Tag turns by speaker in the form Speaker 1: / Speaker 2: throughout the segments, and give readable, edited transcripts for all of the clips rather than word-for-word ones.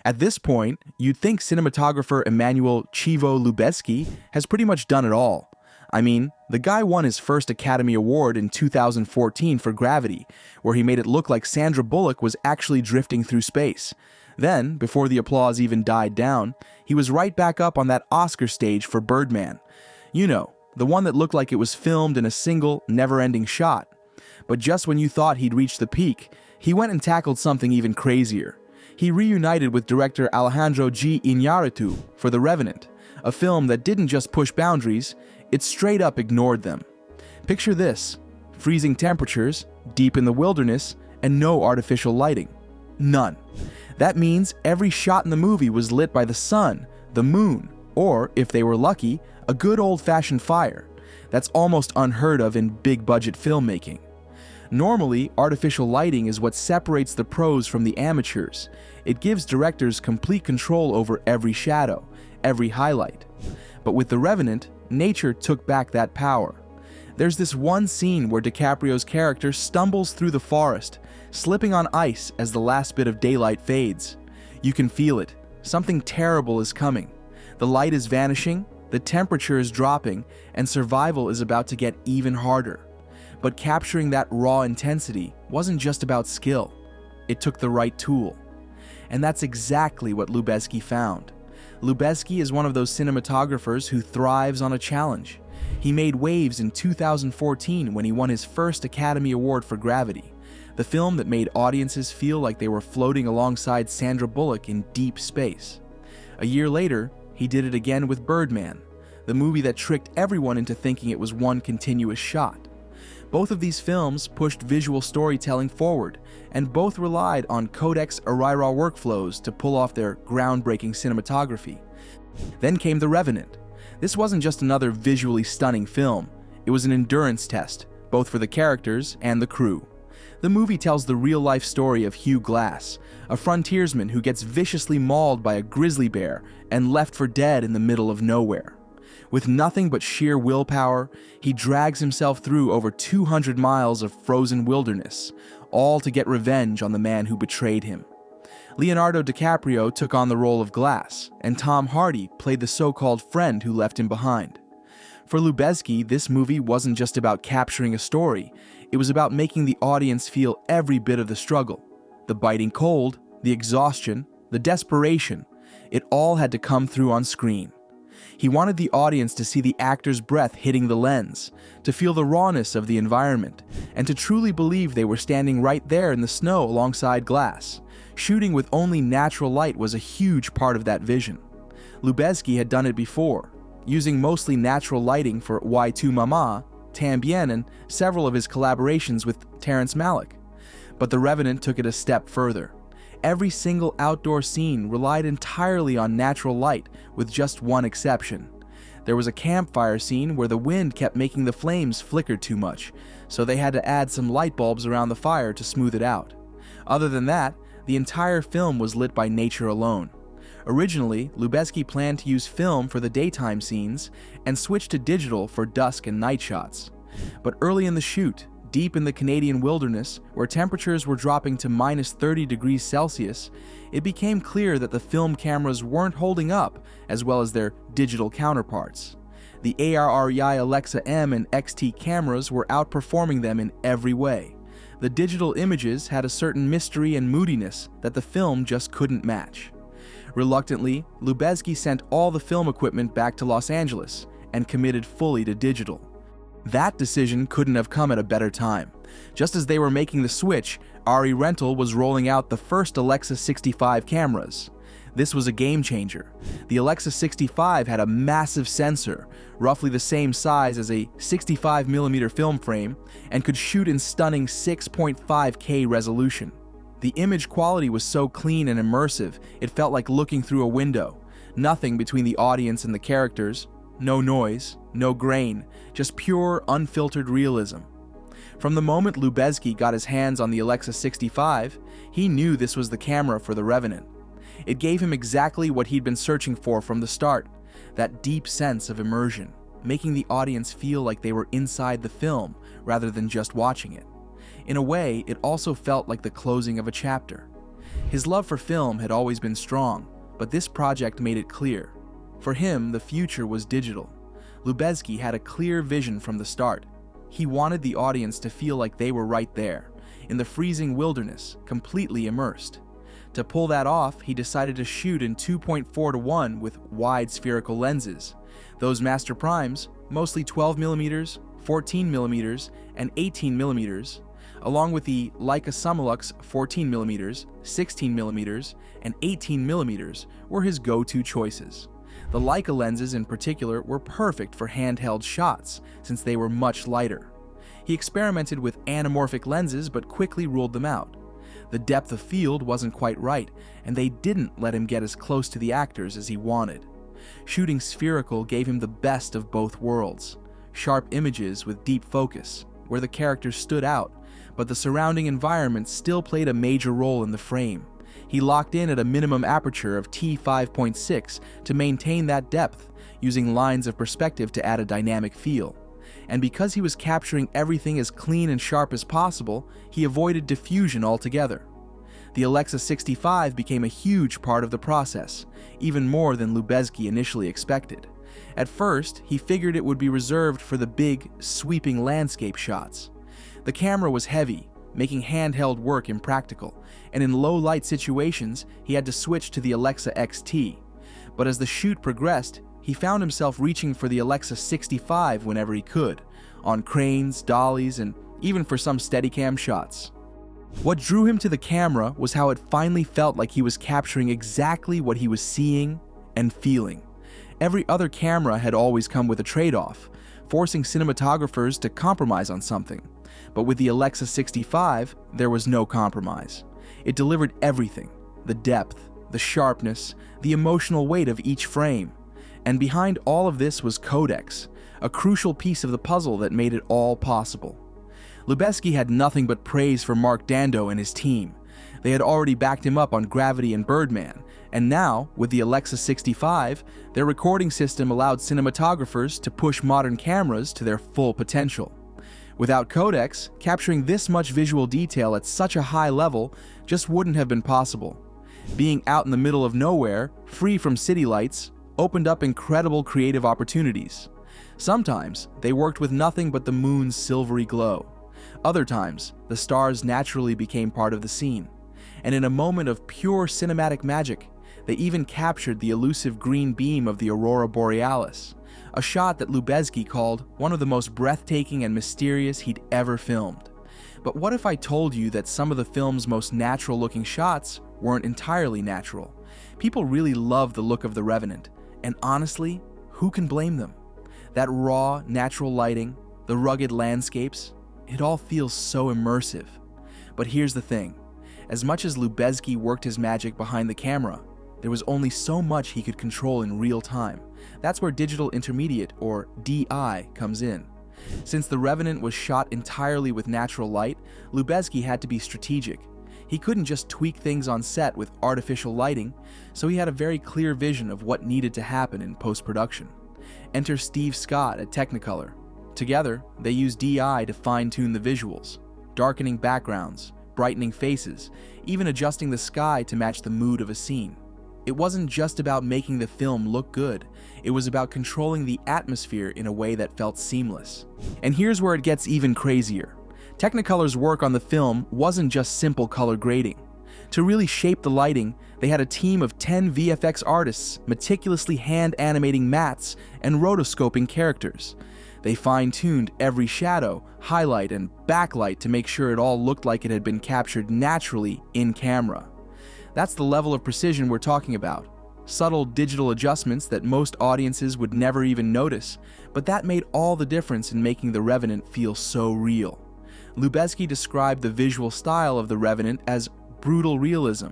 Speaker 1: At this point, you'd think cinematographer Emmanuel Chivo Lubezki has pretty much done it all. I mean, the guy won his first Academy Award in 2014 for Gravity, where he made it look like Sandra Bullock was actually drifting through space. Then, before the applause even died down, he was right back up on that Oscar stage for Birdman. You know, the one that looked like it was filmed in a single, never-ending shot. But just when you thought he'd reached the peak, he went and tackled something even crazier. He reunited with director Alejandro G. Iñárritu for The Revenant, a film that didn't just push boundaries, it straight up ignored them. Picture this: freezing temperatures, deep in the wilderness, and no artificial lighting. None. That means every shot in the movie was lit by the sun, the moon, or, if they were lucky, a good old-fashioned fire. That's almost unheard of in big-budget filmmaking. Normally, artificial lighting is what separates the pros from the amateurs. It gives directors complete control over every shadow, every highlight. But with The Revenant, nature took back that power. There's this one scene where DiCaprio's character stumbles through the forest, slipping on ice as the last bit of daylight fades. You can feel it. Something terrible is coming. The light is vanishing, the temperature is dropping, and survival is about to get even harder. But capturing that raw intensity wasn't just about skill. It took the right tool. And that's exactly what Lubezki found. Lubezki is one of those cinematographers who thrives on a challenge. He made waves in 2014 when he won his first Academy Award for Gravity, the film that made audiences feel like they were floating alongside Sandra Bullock in deep space. A year later, he did it again with Birdman, the movie that tricked everyone into thinking it was one continuous shot. Both of these films pushed visual storytelling forward, and both relied on Codex Arira workflows to pull off their groundbreaking cinematography. Then came The Revenant. This wasn't just another visually stunning film, it was an endurance test, both for the characters and the crew. The movie tells the real-life story of Hugh Glass, a frontiersman who gets viciously mauled by a grizzly bear and left for dead in the middle of nowhere. With nothing but sheer willpower, he drags himself through over 200 miles of frozen wilderness, all to get revenge on the man who betrayed him. Leonardo DiCaprio took on the role of Glass, and Tom Hardy played the so-called friend who left him behind. For Lubezki, this movie wasn't just about capturing a story, it was about making the audience feel every bit of the struggle. The biting cold, the exhaustion, the desperation, it all had to come through on screen. He wanted the audience to see the actor's breath hitting the lens, to feel the rawness of the environment, and to truly believe they were standing right there in the snow alongside Glass. Shooting with only natural light was a huge part of that vision. Lubezki had done it before, using mostly natural lighting for Y Tu Mama, Tambien, and several of his collaborations with Terrence Malick. But The Revenant took it a step further. Every single outdoor scene relied entirely on natural light, with just one exception. There was a campfire scene where the wind kept making the flames flicker too much, so they had to add some light bulbs around the fire to smooth it out. Other than that, the entire film was lit by nature alone. Originally, Lubezki planned to use film for the daytime scenes and switch to digital for dusk and night shots. But early in the shoot, deep in the Canadian wilderness, where temperatures were dropping to minus 30 degrees Celsius, it became clear that the film cameras weren't holding up as well as their digital counterparts. The ARRI Alexa M and XT cameras were outperforming them in every way. The digital images had a certain mystery and moodiness that the film just couldn't match. Reluctantly, Lubezki sent all the film equipment back to Los Angeles and committed fully to digital. That decision couldn't have come at a better time. Just as they were making the switch, RE Rental was rolling out the first Alexa 65 cameras. This was a game changer. The Alexa 65 had a massive sensor, roughly the same size as a 65mm film frame, and could shoot in stunning 6.5K resolution. The image quality was so clean and immersive, it felt like looking through a window. Nothing between the audience and the characters. No noise, no grain, just pure, unfiltered realism. From the moment Lubezki got his hands on the Alexa 65, he knew this was the camera for The Revenant. It gave him exactly what he'd been searching for from the start, that deep sense of immersion, making the audience feel like they were inside the film rather than just watching it. In a way, it also felt like the closing of a chapter. His love for film had always been strong, but this project made it clear. For him, the future was digital. Lubezki had a clear vision from the start. He wanted the audience to feel like they were right there, in the freezing wilderness, completely immersed. To pull that off, he decided to shoot in 2.4:1 with wide spherical lenses. Those master primes, mostly 12mm, 14mm, and 18mm, along with the Leica Summilux 14mm, 16mm, and 18mm, were his go-to choices. The Leica lenses in particular were perfect for handheld shots, since they were much lighter. He experimented with anamorphic lenses but quickly ruled them out. The depth of field wasn't quite right, and they didn't let him get as close to the actors as he wanted. Shooting spherical gave him the best of both worlds. Sharp images with deep focus, where the characters stood out, but the surrounding environment still played a major role in the frame. He locked in at a minimum aperture of t5.6 to maintain that depth, using lines of perspective to add a dynamic feel. And because he was capturing everything as clean and sharp as possible, he avoided diffusion altogether. The Alexa 65 became a huge part of the process, even more than Lubezki initially expected. At first, he figured it would be reserved for the big, sweeping landscape shots. The camera was heavy, making handheld work impractical, and in low-light situations, he had to switch to the Alexa XT. But as the shoot progressed, he found himself reaching for the Alexa 65 whenever he could, on cranes, dollies, and even for some Steadicam shots. What drew him to the camera was how it finally felt like he was capturing exactly what he was seeing and feeling. Every other camera had always come with a trade-off, forcing cinematographers to compromise on something. But with the Alexa 65, there was no compromise. It delivered everything: the depth, the sharpness, the emotional weight of each frame. And behind all of this was codecs, a crucial piece of the puzzle that made it all possible. Lubezki had nothing but praise for Mark Dando and his team. They had already backed him up on Gravity and Birdman, and now, with the Alexa 65, their recording system allowed cinematographers to push modern cameras to their full potential. Without codecs, capturing this much visual detail at such a high level just wouldn't have been possible. Being out in the middle of nowhere, free from city lights, opened up incredible creative opportunities. Sometimes, they worked with nothing but the moon's silvery glow. Other times, the stars naturally became part of the scene. And in a moment of pure cinematic magic, they even captured the elusive green beam of the aurora borealis, a shot that Lubezki called one of the most breathtaking and mysterious he'd ever filmed. But what if I told you that some of the film's most natural-looking shots weren't entirely natural? People really loved the look of the Revenant, and honestly, who can blame them? That raw, natural lighting, the rugged landscapes, it all feels so immersive. But here's the thing. As much as Lubezki worked his magic behind the camera, there was only so much he could control in real time. That's where digital intermediate, or DI, comes in. Since The Revenant was shot entirely with natural light, Lubezki had to be strategic. He couldn't just tweak things on set with artificial lighting, so he had a very clear vision of what needed to happen in post-production. Enter Steve Scott at Technicolor. Together, they used DI to fine-tune the visuals, darkening backgrounds, brightening faces, even adjusting the sky to match the mood of a scene. It wasn't just about making the film look good, it was about controlling the atmosphere in a way that felt seamless. And here's where it gets even crazier. Technicolor's work on the film wasn't just simple color grading. To really shape the lighting, they had a team of 10 VFX artists meticulously hand-animating mattes and rotoscoping characters. They fine-tuned every shadow, highlight, and backlight to make sure it all looked like it had been captured naturally in camera. That's the level of precision we're talking about. Subtle digital adjustments that most audiences would never even notice, but that made all the difference in making The Revenant feel so real. Lubezki described the visual style of The Revenant as brutal realism,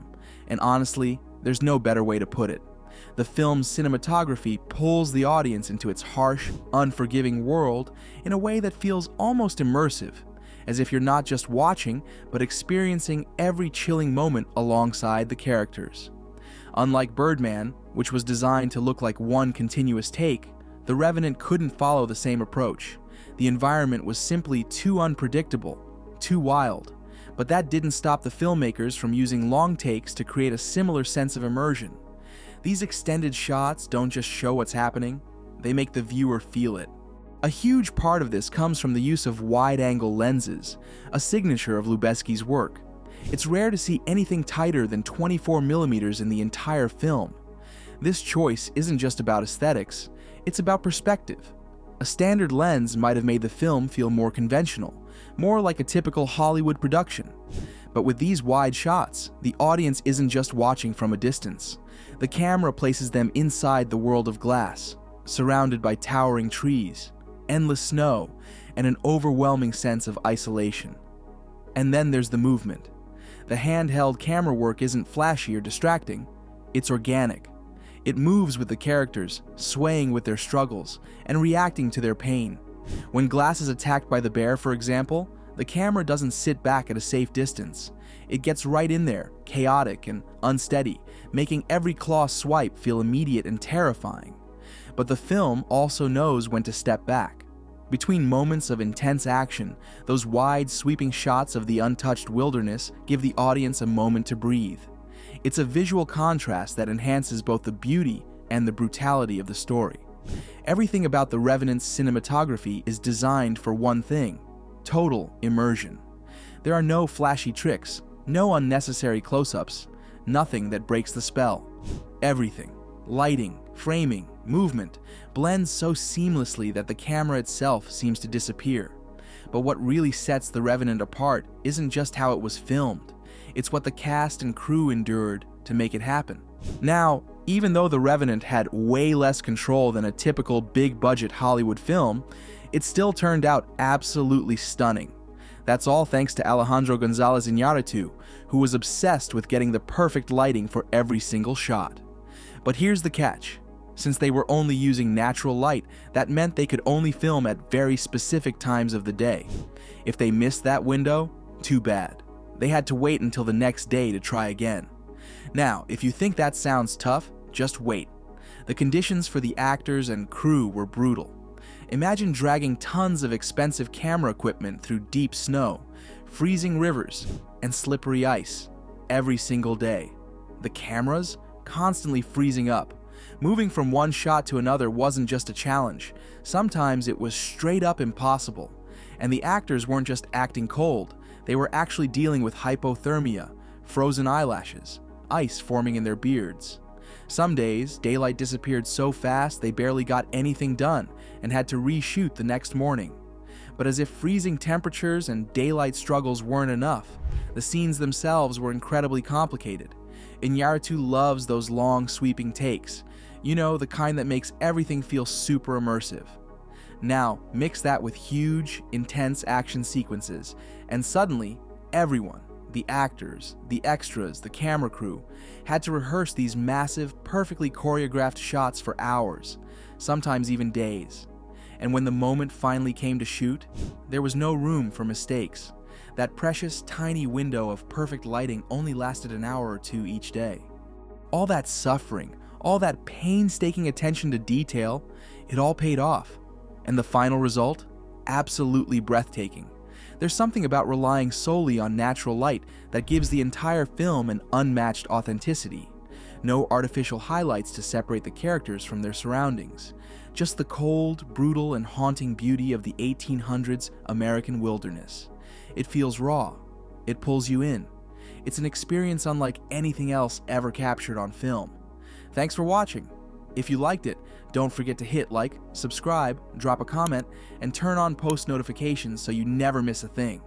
Speaker 1: and honestly, there's no better way to put it. The film's cinematography pulls the audience into its harsh, unforgiving world in a way that feels almost immersive, as if you're not just watching, but experiencing every chilling moment alongside the characters. Unlike Birdman, which was designed to look like one continuous take, The Revenant couldn't follow the same approach. The environment was simply too unpredictable, too wild. But that didn't stop the filmmakers from using long takes to create a similar sense of immersion. These extended shots don't just show what's happening, they make the viewer feel it. A huge part of this comes from the use of wide-angle lenses, a signature of Lubezki's work. It's rare to see anything tighter than 24mm in the entire film. This choice isn't just about aesthetics, it's about perspective. A standard lens might have made the film feel more conventional, more like a typical Hollywood production. But with these wide shots, the audience isn't just watching from a distance. The camera places them inside the world of glass, surrounded by towering trees, endless snow, and an overwhelming sense of isolation. And then there's the movement. The handheld camera work isn't flashy or distracting, it's organic. It moves with the characters, swaying with their struggles, and reacting to their pain. When Glass is attacked by the bear, for example, the camera doesn't sit back at a safe distance. It gets right in there, chaotic and unsteady, making every claw swipe feel immediate and terrifying. But the film also knows when to step back. Between moments of intense action, those wide, sweeping shots of the untouched wilderness give the audience a moment to breathe. It's a visual contrast that enhances both the beauty and the brutality of the story. Everything about the Revenant's cinematography is designed for one thing: total immersion. There are no flashy tricks, no unnecessary close-ups, nothing that breaks the spell. Everything, lighting, framing, movement, blends so seamlessly that the camera itself seems to disappear. But what really sets The Revenant apart isn't just how it was filmed, it's what the cast and crew endured to make it happen. Now, even though The Revenant had way less control than a typical big-budget Hollywood film, it still turned out absolutely stunning. That's all thanks to Alejandro González Iñárritu, who was obsessed with getting the perfect lighting for every single shot. But here's the catch. Since they were only using natural light, that meant they could only film at very specific times of the day. If they missed that window, too bad. They had to wait until the next day to try again. Now, if you think that sounds tough, just wait. The conditions for the actors and crew were brutal. Imagine dragging tons of expensive camera equipment through deep snow, freezing rivers, and slippery ice every single day. The cameras constantly freezing up. Moving from one shot to another wasn't just a challenge. Sometimes it was straight up impossible. And the actors weren't just acting cold, they were actually dealing with hypothermia, frozen eyelashes, ice forming in their beards. Some days, daylight disappeared so fast they barely got anything done and had to reshoot the next morning. But as if freezing temperatures and daylight struggles weren't enough, the scenes themselves were incredibly complicated. Iñárritu loves those long, sweeping takes. You know, the kind that makes everything feel super immersive. Now, mix that with huge, intense action sequences, and suddenly, everyone, the actors, the extras, the camera crew, had to rehearse these massive, perfectly choreographed shots for hours, sometimes even days. And when the moment finally came to shoot, there was no room for mistakes. That precious, tiny window of perfect lighting only lasted an hour or two each day. All that suffering, all that painstaking attention to detail, it all paid off. And the final result? Absolutely breathtaking. There's something about relying solely on natural light that gives the entire film an unmatched authenticity. No artificial highlights to separate the characters from their surroundings. Just the cold, brutal, and haunting beauty of the 1800s American wilderness. It feels raw. It pulls you in. It's an experience unlike anything else ever captured on film. Thanks for watching. If you liked it, don't forget to hit like, subscribe, drop a comment, and turn on post notifications so you never miss a thing.